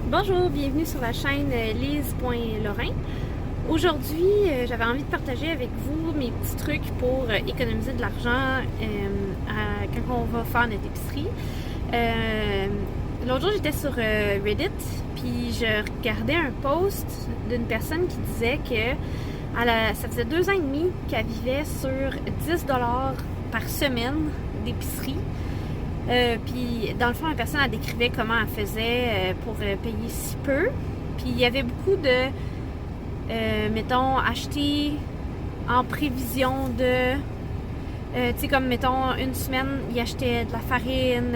Bonjour, bienvenue sur la chaîne Lise.Lorrain. Aujourd'hui, j'avais envie de partager avec vous mes petits trucs pour économiser de l'argent quand on va faire notre épicerie. L'autre jour, j'étais sur Reddit, puis je regardais un post d'une personne qui disait que ça faisait 2 ans et demi qu'elle vivait sur 10$ par semaine d'épicerie. Puis, dans le fond, la personne, elle décrivait comment elle faisait pour payer si peu. Puis, il y avait beaucoup de, mettons, acheter en prévision de... tu sais, comme, mettons, une semaine, il achetait de la farine,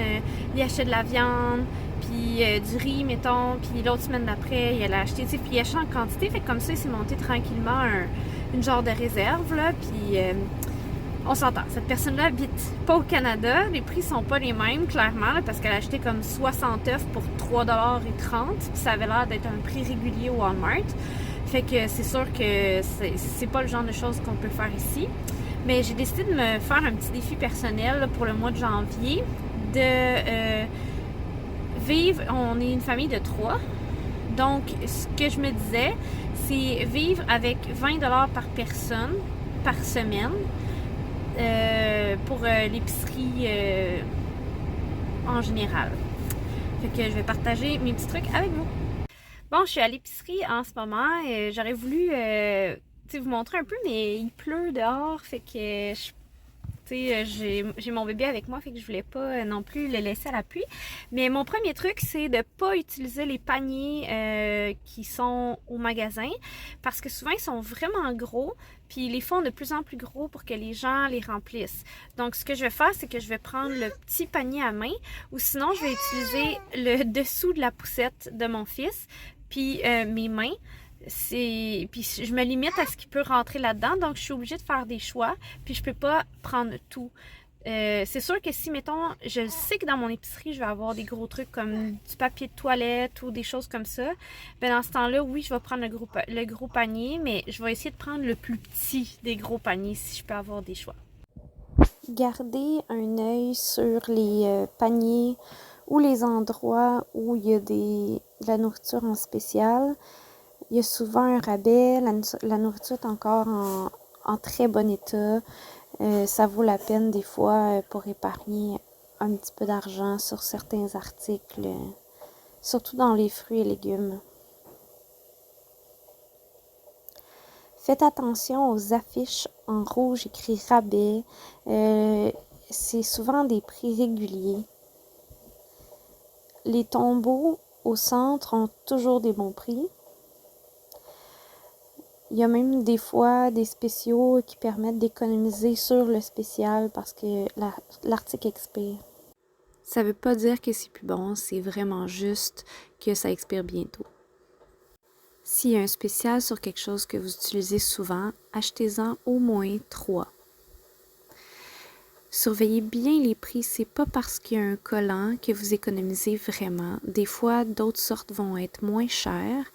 il achetait de la viande, puis du riz, mettons, puis l'autre semaine d'après, il allait acheter, tu sais, puis il achetait en quantité. Fait que comme ça, il s'est monté tranquillement une genre de réserve, là, puis... on s'entend, cette personne-là habite pas au Canada, les prix sont pas les mêmes, clairement, là, parce qu'elle a acheté comme 60 œufs pour 3,30$, puis ça avait l'air d'être un prix régulier au Walmart. Fait que c'est sûr que c'est pas le genre de choses qu'on peut faire ici. Mais j'ai décidé de me faire un petit défi personnel là, pour le mois de janvier, de vivre, on est une famille de 3, donc ce que je me disais, c'est vivre avec 20$ par personne, par semaine, pour l'épicerie en général. Fait que je vais partager mes petits trucs avec vous. Bon, je suis à l'épicerie en ce moment. J'aurais voulu vous montrer un peu, mais il pleut dehors. Fait que j'ai mon bébé avec moi, fait que je voulais pas non plus le laisser à la pluie. Mais mon premier truc, c'est de pas utiliser les paniers qui sont au magasin parce que souvent ils sont vraiment gros, puis ils les font de plus en plus gros pour que les gens les remplissent. Donc ce que je vais faire, c'est que je vais prendre le petit panier à main ou sinon je vais utiliser le dessous de la poussette de mon fils, puis mes mains. Puis je me limite à ce qui peut rentrer là-dedans, donc je suis obligée de faire des choix, puis je peux pas prendre tout. C'est sûr que si, mettons, je sais que dans mon épicerie, je vais avoir des gros trucs comme du papier de toilette ou des choses comme ça, ben dans ce temps-là, oui, je vais prendre le gros panier, mais je vais essayer de prendre le plus petit des gros paniers si je peux avoir des choix. Garder un œil sur les paniers ou les endroits où il y a de la nourriture en spécial. Il y a souvent un rabais, la nourriture est encore en très bon état. Ça vaut la peine des fois pour épargner un petit peu d'argent sur certains articles, surtout dans les fruits et légumes. Faites attention aux affiches en rouge écrit rabais. C'est souvent des prix réguliers. Les tombeaux au centre ont toujours des bons prix. Il y a même des fois des spéciaux qui permettent d'économiser sur le spécial parce que l'article expire. Ça veut pas dire que c'est plus bon, c'est vraiment juste que ça expire bientôt. S'il y a un spécial sur quelque chose que vous utilisez souvent, achetez-en au moins 3. Surveillez bien les prix, c'est pas parce qu'il y a un collant que vous économisez vraiment. Des fois, d'autres sortes vont être moins chères.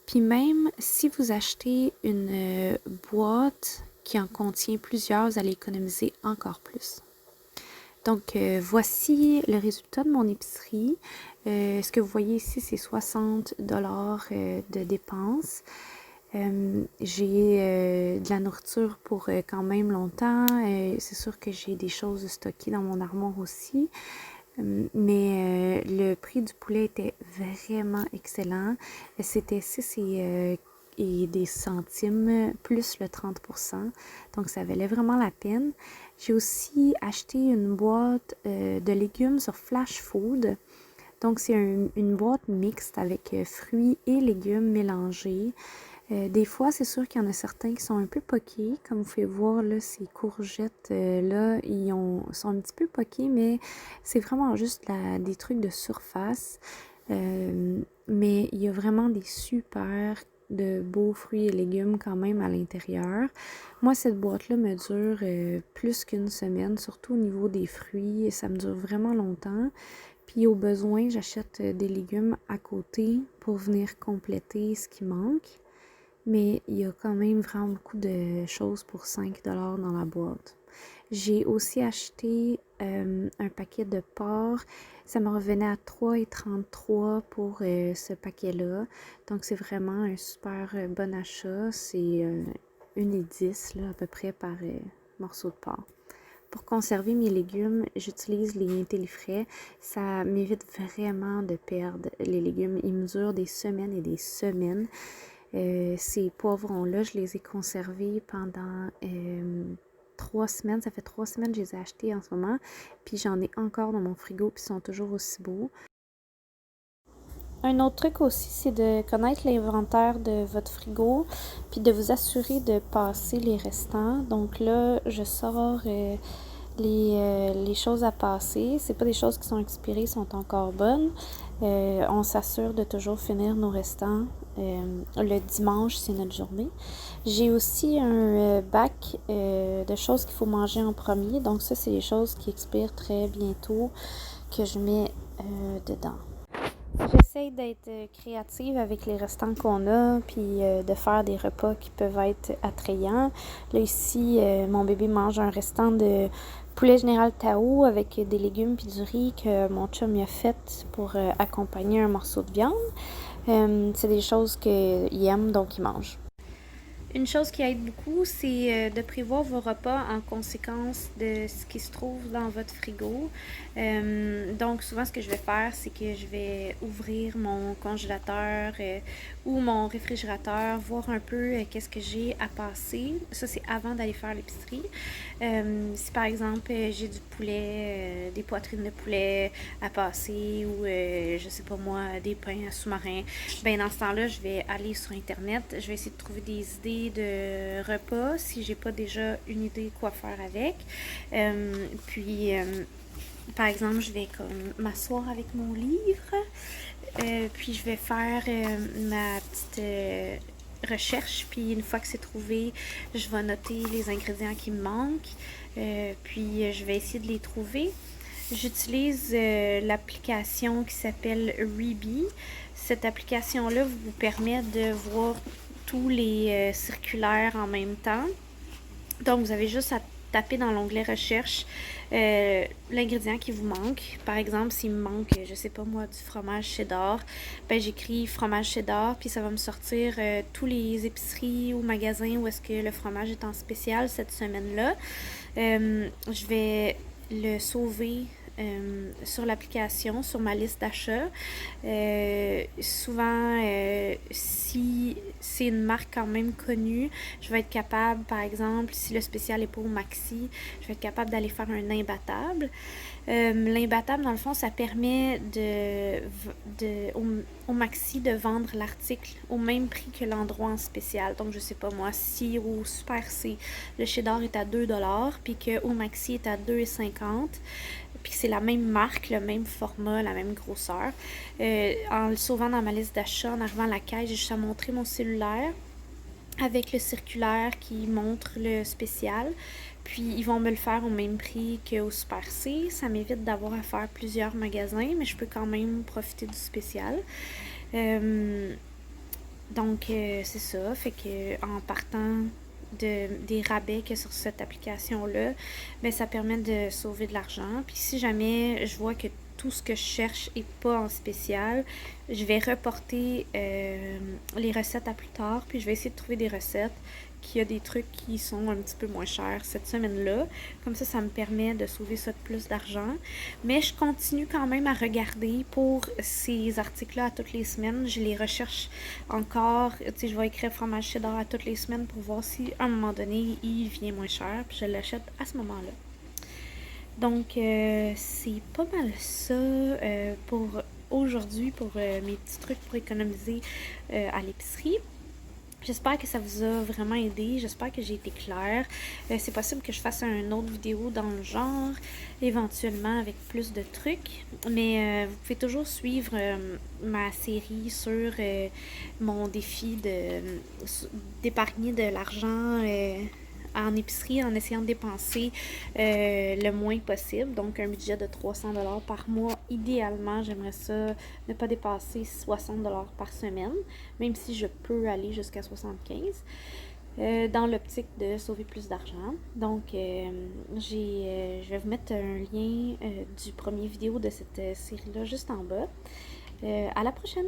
Puis même si vous achetez une boîte qui en contient plusieurs, vous allez économiser encore plus. Donc, voici le résultat de mon épicerie. Ce que vous voyez ici, c'est 60$ de dépenses. J'ai de la nourriture pour quand même longtemps. C'est sûr que j'ai des choses stockées dans mon armoire aussi. Mais le prix du poulet était vraiment excellent. C'était 6 et des centimes plus le 30%. Donc, ça valait vraiment la peine. J'ai aussi acheté une boîte de légumes sur Flash Food. Donc, c'est une boîte mixte avec fruits et légumes mélangés. Des fois, c'est sûr qu'il y en a certains qui sont un peu poqués. Comme vous pouvez voir, là, ces courgettes-là, sont un petit peu poqués, mais c'est vraiment juste des trucs de surface. Mais il y a vraiment des super de beaux fruits et légumes quand même à l'intérieur. Moi, cette boîte-là me dure plus qu'une semaine, surtout au niveau des fruits. Ça me dure vraiment longtemps. Puis au besoin, j'achète des légumes à côté pour venir compléter ce qui manque. Mais il y a quand même vraiment beaucoup de choses pour 5$ dans la boîte. J'ai aussi acheté un paquet de porc. Ça me revenait à 3,33 pour ce paquet-là. Donc, c'est vraiment un super bon achat. C'est 1,10 là, à peu près par morceau de porc. Pour conserver mes légumes, j'utilise les intellifrais. Ça m'évite vraiment de perdre les légumes. Ils me durent des semaines et des semaines. Ces poivrons-là, je les ai conservés pendant 3 semaines. Ça fait 3 semaines que je les ai achetés en ce moment. Puis j'en ai encore dans mon frigo, puis ils sont toujours aussi beaux. Un autre truc aussi, c'est de connaître l'inventaire de votre frigo, puis de vous assurer de passer les restants. Donc là, je sors les choses à passer. C'est pas des choses qui sont expirées, sont encore bonnes. On s'assure de toujours finir nos restants. Le dimanche, c'est notre journée. J'ai aussi un bac de choses qu'il faut manger en premier. Donc ça, c'est les choses qui expirent très bientôt que je mets dedans. J'essaie d'être créative avec les restants qu'on a, puis de faire des repas qui peuvent être attrayants. Là, ici, mon bébé mange un restant de poulet général Tao avec des légumes puis du riz que mon chum a fait pour accompagner un morceau de viande. C'est des choses qu'il aime, donc il mange. Une chose qui aide beaucoup, c'est de prévoir vos repas en conséquence de ce qui se trouve dans votre frigo. Donc, souvent, ce que je vais faire, c'est que je vais ouvrir mon congélateur ou mon réfrigérateur, voir un peu qu'est-ce que j'ai à passer. Ça, c'est avant d'aller faire l'épicerie. Si, par exemple, j'ai du poulet, des poitrines de poulet à passer ou, je sais pas moi, des pains sous-marins, ben dans ce temps-là, je vais aller sur Internet. Je vais essayer de trouver des idées de repas si j'ai pas déjà une idée quoi faire avec. Par exemple, je vais comme m'asseoir avec mon livre, puis je vais faire ma petite recherche, puis une fois que c'est trouvé, je vais noter les ingrédients qui me manquent, puis je vais essayer de les trouver. J'utilise l'application qui s'appelle Reebee. Cette application-là vous permet de voir tous les circulaires en même temps. Donc, vous avez juste à taper dans l'onglet recherche l'ingrédient qui vous manque. Par exemple, s'il me manque, je sais pas moi, du fromage cheddar, ben j'écris fromage cheddar, puis ça va me sortir tous les épiceries ou magasins où est-ce que le fromage est en spécial cette semaine-là. Je vais le sauver sur l'application, sur ma liste d'achat. Souvent, si c'est une marque quand même connue, je vais être capable, par exemple, si le spécial est pour Maxi, je vais être capable d'aller faire un imbattable. L'imbattable, dans le fond, ça permet au Maxi de vendre l'article au même prix que l'endroit en spécial. Donc, je sais pas moi, si au Super C, le cheddar est à 2$, puis qu'au Maxi est à 2,50$, puis c'est la même marque, le même format, la même grosseur. En le sauvant dans ma liste d'achat, en arrivant à la caisse, j'ai juste à montrer mon cellulaire avec le circulaire qui montre le spécial. Puis ils vont me le faire au même prix qu'au Super C. Ça m'évite d'avoir à faire plusieurs magasins, mais je peux quand même profiter du spécial. Donc c'est ça. Fait que en partant des rabais qu'il y a sur cette application-là, ben ça permet de sauver de l'argent. Puis si jamais je vois que tout ce que je cherche est pas en spécial, je vais reporter les recettes à plus tard, puis je vais essayer de trouver des recettes qui a des trucs qui sont un petit peu moins chers cette semaine-là. Comme ça me permet de sauver ça de plus d'argent. Mais je continue quand même à regarder pour ces articles-là à toutes les semaines. Je les recherche encore. Tu sais, je vais écrire fromage cheddar à toutes les semaines pour voir si à un moment donné, il vient moins cher. Puis je l'achète à ce moment-là. Donc, c'est pas mal ça pour aujourd'hui, pour mes petits trucs pour économiser à l'épicerie. J'espère que ça vous a vraiment aidé. J'espère que j'ai été claire. C'est possible que je fasse une autre vidéo dans le genre, éventuellement avec plus de trucs. Mais vous pouvez toujours suivre ma série sur mon défi d'épargner de l'argent en épicerie en essayant de dépenser le moins possible. Donc, un budget de 300$ par mois. Idéalement, j'aimerais ça ne pas dépasser 60$ par semaine, même si je peux aller jusqu'à 75$. dans l'optique de sauver plus d'argent. Donc, je vais vous mettre un lien du premier vidéo de cette série-là juste en bas. À la prochaine!